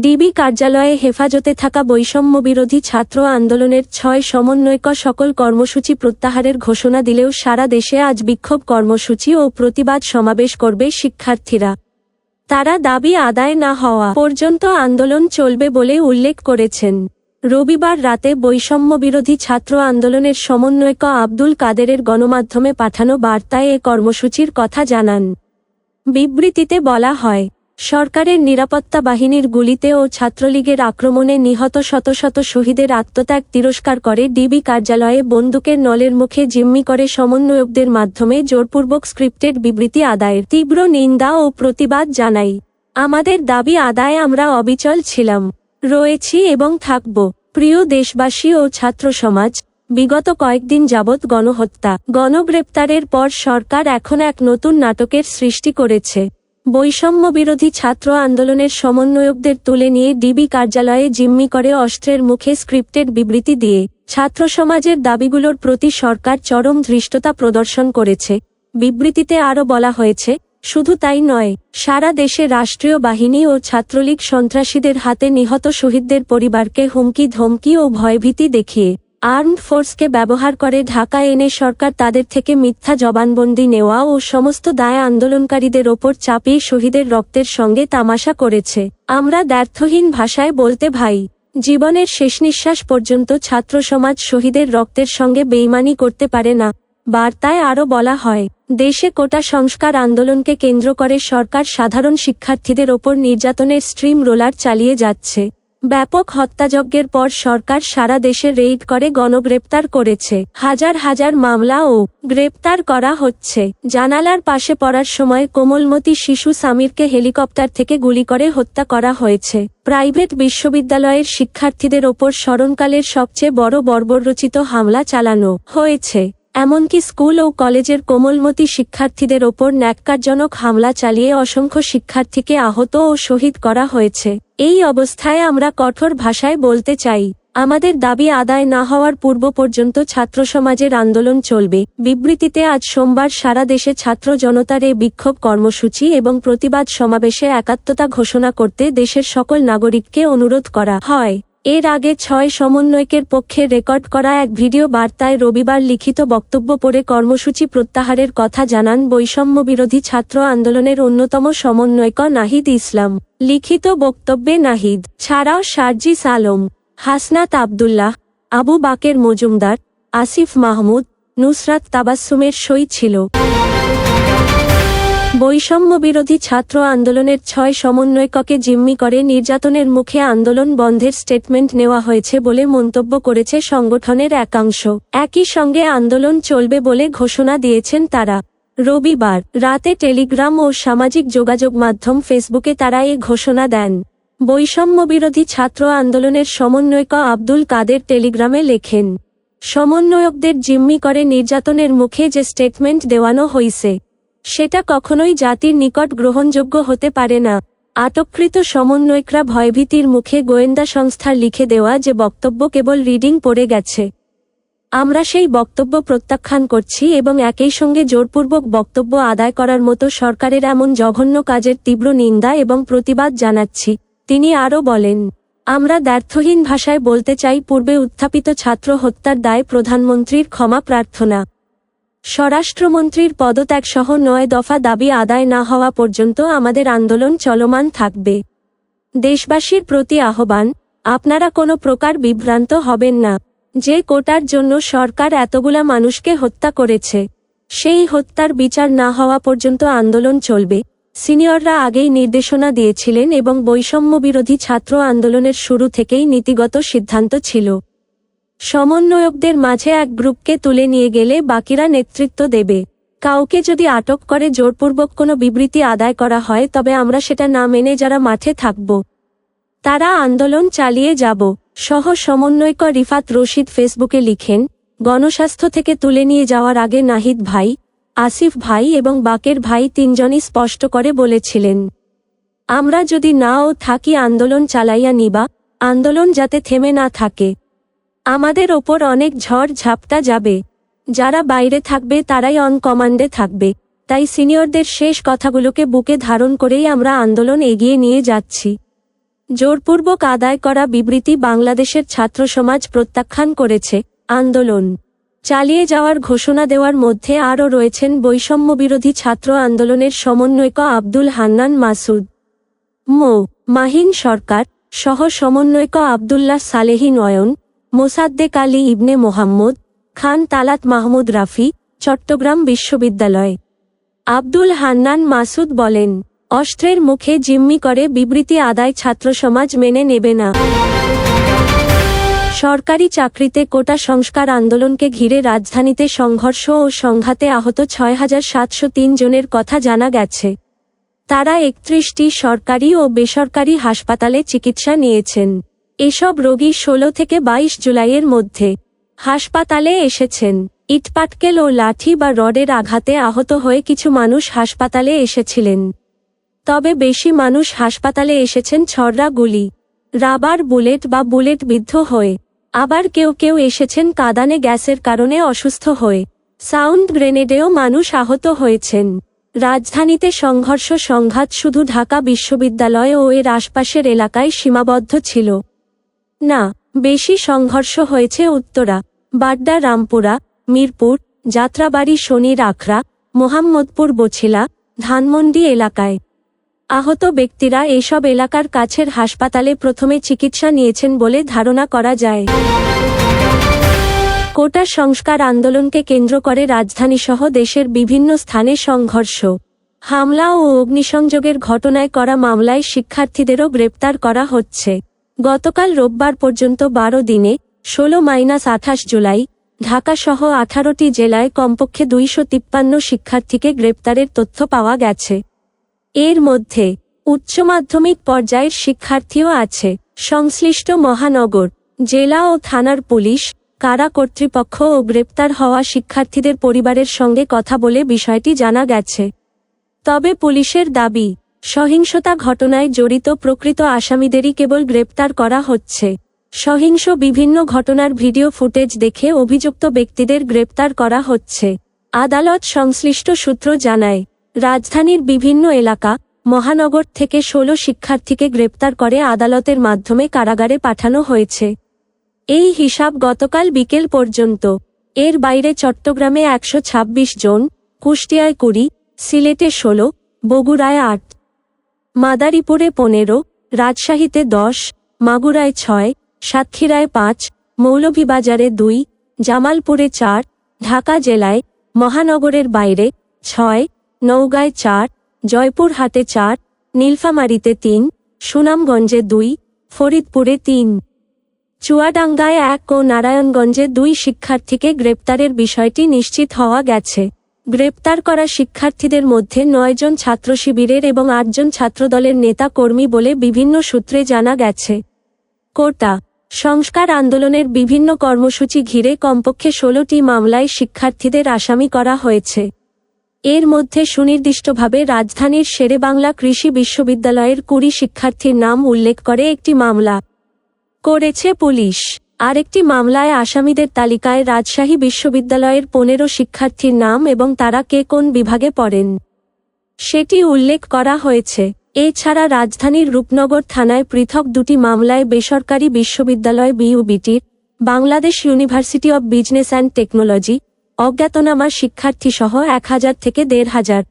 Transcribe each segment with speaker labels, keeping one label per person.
Speaker 1: DB কার্যালয়ে হেফাজতে থাকা বৈষম্যবিরোধী ছাত্র আন্দোলনের ৬ সমন্বয়ক সকল কর্মসূচি প্রত্যাহারের ঘোষণা দিলেও সারা দেশে আজ বিক্ষোভ কর্মসূচি ও প্রতিবাদ সমাবেশ করবে শিক্ষার্থীরা। তারা দাবি আদায় না হওয়া পর্যন্ত আন্দোলন চলবে বলে উল্লেখ করেছেন। রবিবার রাতে বৈষম্যবিরোধী ছাত্র আন্দোলনের সমন্বয়ক আব্দুল কাদেরের গণমাধ্যমে পাঠানো বার্তায় এ কর্মসূচির কথা জানান। বিবৃতিতে বলা হয়, সরকারের নিরাপত্তা বাহিনীর গুলিতে ও ছাত্রলীগের আক্রমণে নিহত শত শত শহীদের আত্মত্যাগ তিরস্কার করে ডিবি কার্যালয়ে বন্দুকের নলের মুখে জিম্মি করে সমন্বয়কদের মাধ্যমে জোরপূর্বক স্ক্রিপ্টেড বিবৃতি আদায়ের তীব্র নিন্দা ও প্রতিবাদ জানাই। আমাদের দাবি আদায়ে আমরা অবিচল ছিলাম, রয়েছি এবং থাকব। প্রিয় দেশবাসী ও ছাত্র সমাজ, বিগত কয়েকদিন যাবৎ গণহত্যা, গণগ্রেপ্তারের পর সরকার এখন এক নতুন নাটকের সৃষ্টি করেছে। বৈষম্যবিরোধী ছাত্র আন্দোলনের সমন্বয়কদের তুলে নিয়ে ডিবি কার্যালয়ে জিম্মি করে অস্ত্রের মুখে স্ক্রিপ্টেড বিবৃতি দিয়ে ছাত্র সমাজের দাবিগুলোর প্রতি সরকার চরম ধৃষ্টতা প্রদর্শন করেছে। বিবৃতিতে আরও বলা হয়েছে, শুধু তাই নয়, সারা দেশে রাষ্ট্রীয় বাহিনী ও ছাত্রলীগ সন্ত্রাসীদের হাতে নিহত শহীদদের পরিবারকে হুমকি ধমকি ও ভয়ভীতি দেখিয়ে আর্মড ফোর্সকে ব্যবহার করে ঢাকায় এনে সরকার তাদের থেকে মিথ্যা জবানবন্দি নেওয়া ও সমস্ত দায় আন্দোলনকারীদের ওপর চাপিয়ে শহীদের রক্তের সঙ্গে তামাশা করেছে। আমরা দ্ব্যর্থহীন ভাষায় বলতে ভাই, জীবনের শেষ নিঃশ্বাস পর্যন্ত ছাত্র সমাজ শহীদের রক্তের সঙ্গে বেইমানি করতে পারে না। বার্তায় আরও বলা হয়, দেশে কোটা সংস্কার আন্দোলনকে কেন্দ্র করে সরকার সাধারণ শিক্ষার্থীদের ওপর নির্যাতনের স্ট্রিম রোলার চালিয়ে যাচ্ছে। ব্যাপক হত্যাযজ্ঞের পর সরকার সারা দেশে রেইড করে গণগ্রেপ্তার করেছে। হাজার হাজার মামলা ও গ্রেপ্তার করা হচ্ছে। জানালার পাশে পড়ার সময় কোমলমতি শিশু সামিরকে হেলিকপ্টার থেকে গুলি করে হত্যা করা হয়েছে। প্রাইভেট বিশ্ববিদ্যালয়ের শিক্ষার্থীদের ওপর স্মরণকালের সবচেয়ে বড় বর্বরচিত হামলা চালানো হয়েছে। এমনকি স্কুল ও কলেজের কোমলমতি শিক্ষার্থীদের ওপর ন্যাক্কারজনক হামলা চালিয়ে অসংখ্য শিক্ষার্থীকে আহত ও শহীদ করা হয়েছে। এই অবস্থায় আমরা কঠোর ভাষায় বলতে চাই, আমাদের দাবি আদায় না হওয়ার পূর্ব পর্যন্ত ছাত্র সমাজের আন্দোলন চলবে। বিবৃতিতে আজ সোমবার সারা দেশে ছাত্র জনতার এই বিক্ষোভ কর্মসূচি এবং প্রতিবাদ সমাবেশে একাত্মতা ঘোষণা করতে দেশের সকল নাগরিককে অনুরোধ করা হয়। এর আগে ৬ সমন্বয়কের পক্ষে রেকর্ড করা এক ভিডিও বার্তায় রবিবার লিখিত বক্তব্য পড়ে কর্মসূচি প্রত্যাহারের কথা জানান বৈষম্যবিরোধী ছাত্র আন্দোলনের অন্যতম সমন্বয়ক নাহিদ ইসলাম। লিখিত বক্তব্যে নাহিদ ছাড়াও সার্জিস আলম, হাসনাত আবদুল্লাহ, আবু বাকের মজুমদার, আসিফ মাহমুদ, নুসরাত তাবাসসুমের সই ছিল। বৈষম্যবিরোধী ছাত্র আন্দোলনের ৬ সমন্বয়ককে জিম্মি করে নির্যাতনের মুখে আন্দোলন বন্ধের স্টেটমেন্ট নেওয়া হয়েছে বলে মন্তব্য করেছে সংগঠনের একাংশ। একই সঙ্গে আন্দোলন চলবে বলে ঘোষণা দিয়েছেন তারা। রবিবার রাতে টেলিগ্রাম ও সামাজিক যোগাযোগ মাধ্যম ফেসবুকে তারা এ ঘোষণা দেন। বৈষম্যবিরোধী ছাত্র আন্দোলনের সমন্বয়ক আব্দুল কাদের টেলিগ্রামে লেখেন, সমন্বয়কদের জিম্মি করে নির্যাতনের মুখে যে স্টেটমেন্ট দেওয়ানো হইছে, সেটা কখনোই জাতির নিকট গ্রহণযোগ্য হতে পারে না। আটককৃত সমন্বয়করা ভয়ভীতির মুখে গোয়েন্দা সংস্থার লিখে দেওয়া যে বক্তব্য কেবল রিডিং পড়ে গেছে। আমরা সেই বক্তব্য প্রত্যাখ্যান করছি এবং একই সঙ্গে জোরপূর্বক বক্তব্য আদায় করার মতো সরকারের এমন জঘন্য কাজের তীব্র নিন্দা এবং প্রতিবাদ জানাচ্ছি। তিনি আরও বলেন, আমরা দ্ব্যর্থহীন ভাষায় বলতে চাই, পূর্বে উত্থাপিত ছাত্র হত্যার দায়ে প্রধানমন্ত্রীর ক্ষমা প্রার্থনা, স্বরাষ্ট্রমন্ত্রীর পদত্যাগ সহ ৯ দফা দাবি আদায় না হওয়া পর্যন্ত আমাদের আন্দোলন চলমান থাকবে। দেশবাসীর প্রতি আহ্বান, আপনারা কোনো প্রকার বিভ্রান্ত হবেন না। যে কোটার জন্য সরকার এতগুলা মানুষকে হত্যা করেছে, সেই হত্যার বিচার না হওয়া পর্যন্ত আন্দোলন চলবে। সিনিয়ররা আগেই নির্দেশনা দিয়েছিলেন এবং বৈষম্যবিরোধী ছাত্র আন্দোলনের শুরু থেকেই নীতিগত সিদ্ধান্ত ছিল, সমন্বয়কদের মাঝে এক গ্রুপকে তুলে নিয়ে গেলে বাকিরা নেতৃত্ব দেবে। কাউকে যদি আটক করে জোরপূর্বক কোনো বিবৃতি আদায় করা হয়, তবে আমরা সেটা না মেনে যারা মাঠে থাকব, তারা আন্দোলন চালিয়ে যাব। সহ সমন্বয়ক রিফাত রশিদ ফেসবুকে লিখেন, গণস্বাস্থ্য থেকে তুলে নিয়ে যাওয়ার আগে নাহিদ ভাই, আসিফ ভাই এবং বাকের ভাই তিনজনই স্পষ্ট করে বলেছিলেন, আমরা যদি নাও থাকি আন্দোলন চালাইয়া নিবা, আন্দোলন যাতে থেমে না থাকে। আমাদের ওপর অনেক ঝড় ঝাপটা যাবে, যারা বাইরে থাকবে তারাই অন কমান্ডে থাকবে। তাই সিনিয়রদের শেষ কথাগুলোকে বুকে ধারণ করেই আমরা আন্দোলন এগিয়ে নিয়ে যাচ্ছি। জোরপূর্বক আদায় করা বিবৃতি বাংলাদেশের ছাত্র সমাজ প্রত্যাখ্যান করেছে। আন্দোলন চালিয়ে যাওয়ার ঘোষণা দেওয়ার মধ্যে আরও রয়েছেন বৈষম্যবিরোধী ছাত্র আন্দোলনের সমন্বয়ক আব্দুল হান্নান মাসুদ, মো. মাহিন সরকার সহ সমন্বয়ক আবদুল্লাহ সালেহী নয়ন, মোসাদ্দেক আলী ইবনে মোহাম্মদ খান, তালাত মাহমুদ রাফি, চট্টগ্রাম বিশ্ববিদ্যালয়। আব্দুল হান্নান মাসুদ বলেন, অস্ত্রের মুখে জিম্মি করে বিবৃতি আদায় ছাত্র সমাজ মেনে নেবে না। সরকারি চাকরিতে কোটা সংস্কার আন্দোলনকে ঘিরে রাজধানীতে সংঘর্ষ ও সংঘাতে আহত ৬,৭০৩ জনের কথা জানা গেছে। তারা ৩১টি সরকারি ও বেসরকারি হাসপাতালে চিকিৎসা নিয়েছেন। এসব রোগী ১৬ থেকে ২২ জুলাইয়ের মধ্যে হাসপাতালে এসেছেন। ইটপাটকেল ও লাঠি বা রডের আঘাতে আহত হয়ে কিছু মানুষ হাসপাতালে এসেছিলেন। তবে বেশি মানুষ হাসপাতালে এসেছেন ছররা গুলি, রাবার বুলেট বা বুলেট বিদ্ধ হয়ে। আবার কেউ কেউ এসেছেন কাঁদানে গ্যাসের কারণে অসুস্থ হয়ে। সাউন্ড গ্রেনেডেও মানুষ আহত হয়েছেন। রাজধানীতে সংঘর্ষ সংঘাত শুধু ঢাকা বিশ্ববিদ্যালয় ও এর আশপাশের এলাকায় সীমাবদ্ধ ছিল না। বেশি সংঘর্ষ হয়েছে উত্তরা, বাড্ডা, রামপুরা, মিরপুর, যাত্রাবাড়ি, শনির আখড়া, মোহাম্মদপুর, বছিলা, ধানমন্ডি এলাকায়। আহত ব্যক্তিরা এসব এলাকার কাছের হাসপাতালে প্রথমে চিকিৎসা নিয়েছেন বলে ধারণা করা যায়। কোটা সংস্কার আন্দোলনকে কেন্দ্র করে রাজধানীসহ দেশের বিভিন্ন স্থানে সংঘর্ষ, হামলা ও অগ্নিসংযোগের ঘটনায় করা মামলায় শিক্ষার্থীদেরও গ্রেপ্তার করা হচ্ছে। গতকাল রোববার পর্যন্ত ১২ দিনে ১৬-২৮ জুলাই ঢাকাসহ ১৮টি জেলায় কমপক্ষে ২৫৩ শিক্ষার্থীকে গ্রেপ্তারের তথ্য পাওয়া গেছে। এর মধ্যে উচ্চ মাধ্যমিক পর্যায়ের শিক্ষার্থীও আছে। সংশ্লিষ্ট মহানগর, জেলা ও থানার পুলিশ, কারা কর্তৃপক্ষ ও গ্রেপ্তার হওয়া শিক্ষার্থীদের পরিবারের সঙ্গে কথা বলে বিষয়টি জানা গেছে। তবে পুলিশের দাবি, সহিংসতা ঘটনায় জড়িত প্রকৃত আসামিদেরই কেবল গ্রেপ্তার করা হচ্ছে। সহিংস বিভিন্ন ঘটনার ভিডিও ফুটেজ দেখে অভিযুক্ত ব্যক্তিদের গ্রেপ্তার করা হচ্ছে। আদালত সংশ্লিষ্ট সূত্র জানায়, রাজধানীর বিভিন্ন এলাকা, মহানগর থেকে ১৬ শিক্ষার্থীকে গ্রেপ্তার করে আদালতের মাধ্যমে কারাগারে পাঠানো হয়েছে। এই হিসাব গতকাল বিকেল পর্যন্ত। এর বাইরে চট্টগ্রামে ১২৬ জন, কুষ্টিয়ায় ২০, সিলেটে ১৬, বগুড়ায় ৮, মাদারীপুরে ১৫, রাজশাহীতে ১০, মাগুরায় ৬, সাতক্ষীরায় ৫, মৌলভীবাজারে ২, জামালপুরে ৪, ঢাকা জেলায়, মহানগরের বাইরে ৬, নওগাঁয় ৪, জয়পুরহাটে ৪, নীলফামারীতে ৩, সুনামগঞ্জে ২, ফরিদপুরে ৩, চুয়াডাঙ্গায় ১ ও নারায়ণগঞ্জে ২ শিক্ষার্থীকে গ্রেপ্তারের বিষয়টি নিশ্চিত হওয়া গেছে। গ্রেপ্তার করা শিক্ষার্থীদের মধ্যে ৯ জন ছাত্র শিবিরের এবং ৮ জন ছাত্রদলের নেতা কর্মী বলে বিভিন্ন সূত্রে জানা গেছে। কোটা সংস্কার আন্দোলনের বিভিন্ন কর্মসূচি ঘিরে কমপক্ষে ১৬টি মামলায় শিক্ষার্থীদের আসামি করা হয়েছে। এর মধ্যে সুনির্দিষ্টভাবে রাজধানীর শেরেবাংলা কৃষি বিশ্ববিদ্যালয়ের ২০ শিক্ষার্থীর নাম উল্লেখ করে একটি মামলা করেছে পুলিশ। আরেকটি মামলায় আসামিদের তালিকায় রাজশাহী বিশ্ববিদ্যালয়ের ১৫ শিক্ষার্থীর নাম এবং তারা কে কোন বিভাগে পড়েন সেটি উল্লেখ করা হয়েছে। এছাড়া রাজধানীর রূপনগর থানায় পৃথক ২টি মামলায় বেসরকারি বিশ্ববিদ্যালয় বিইউবিটির Bangladesh university of business and technology অজ্ঞাতনামা শিক্ষার্থীসহ ১,০০০ থেকে ১,৫০০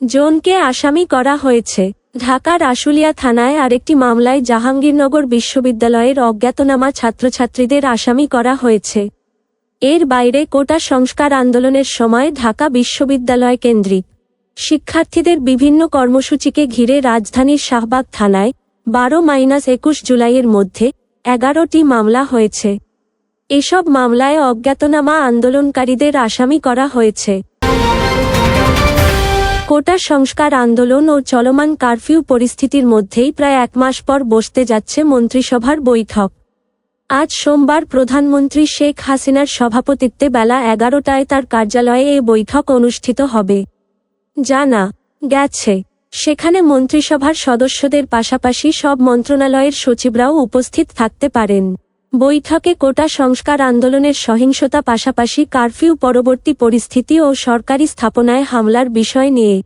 Speaker 1: জনকে আসামি করা হয়েছে। ঢাকার আশুলিয়া থানায় আরেকটি মামলায় জাহাঙ্গীরনগর বিশ্ববিদ্যালয়ের অজ্ঞাতনামা ছাত্রছাত্রীদের আসামি করা হয়েছে। এর বাইরে কোটা সংস্কার আন্দোলনের সময় ঢাকা বিশ্ববিদ্যালয় কেন্দ্রিক শিক্ষার্থীদের বিভিন্ন কর্মসূচিকে ঘিরে রাজধানীর শাহবাগ থানায় ১২-২১ জুলাইয়ের মধ্যে ১১টি মামলা হয়েছে। এসব মামলায় অজ্ঞাতনামা আন্দোলনকারীদের আসামি করা হয়েছে। কোটা সংস্কার আন্দোলন ও চলমান কারফিউ পরিস্থিতির মধ্যেই প্রায় ১ মাস পর বসতে যাচ্ছে মন্ত্রিসভার বৈঠক। আজ সোমবার প্রধানমন্ত্রী শেখ হাসিনার সভাপতিত্বে বেলা ১১টায় তার কার্যালয়ে এ বৈঠক অনুষ্ঠিত হবে। জানা গেছে, সেখানে মন্ত্রিসভার সদস্যদের পাশাপাশি সব মন্ত্রণালয়ের সচিবরাও উপস্থিত থাকতে পারেন। বৈঠকে কোটা সংস্কার আন্দোলনের সহিংসতা পাশাপাশি কারফিউ পরবর্তী পরিস্থিতি ও সরকারি স্থাপনায় হামলার বিষয় নিয়ে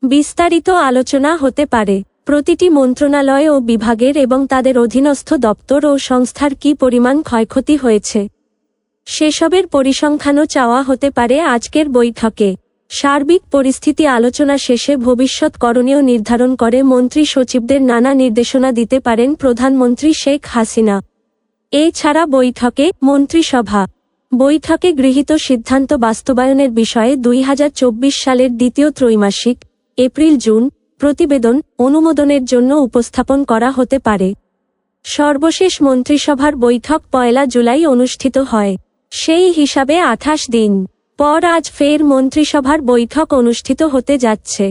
Speaker 1: বিস্তারিত আলোচনা হতে পারে। প্রতিটি মন্ত্রণালয় ও বিভাগের এবং তাদের অধীনস্থ দপ্তর ও সংস্থার কী পরিমাণ ক্ষয়ক্ষতি হয়েছে সেসবের পরিসংখ্যানও চাওয়া হতে পারে আজকের বৈঠকে। সার্বিক পরিস্থিতি আলোচনা শেষে ভবিষ্যৎ করণীয় নির্ধারণ করে মন্ত্রী সচিবদের নানা নির্দেশনা দিতে পারেন প্রধানমন্ত্রী শেখ হাসিনা। এছাড়া বৈঠকে মন্ত্রিসভা বৈঠকে গৃহীত সিদ্ধান্ত বাস্তবায়নের বিষয়ে ২০২৪ সালের দ্বিতীয় ত্রৈমাসিক এপ্রিল-জুন প্রতিবেদন অনুমোদনের জন্য উপস্থাপন করা হতে পারে। সর্বশেষ মন্ত্রিসভার বৈঠক ১ জুলাই অনুষ্ঠিত হয়। সেই হিসাবে ২৮ দিন পর আজ ফের মন্ত্রিসভার বৈঠক অনুষ্ঠিত হতে যাচ্ছে।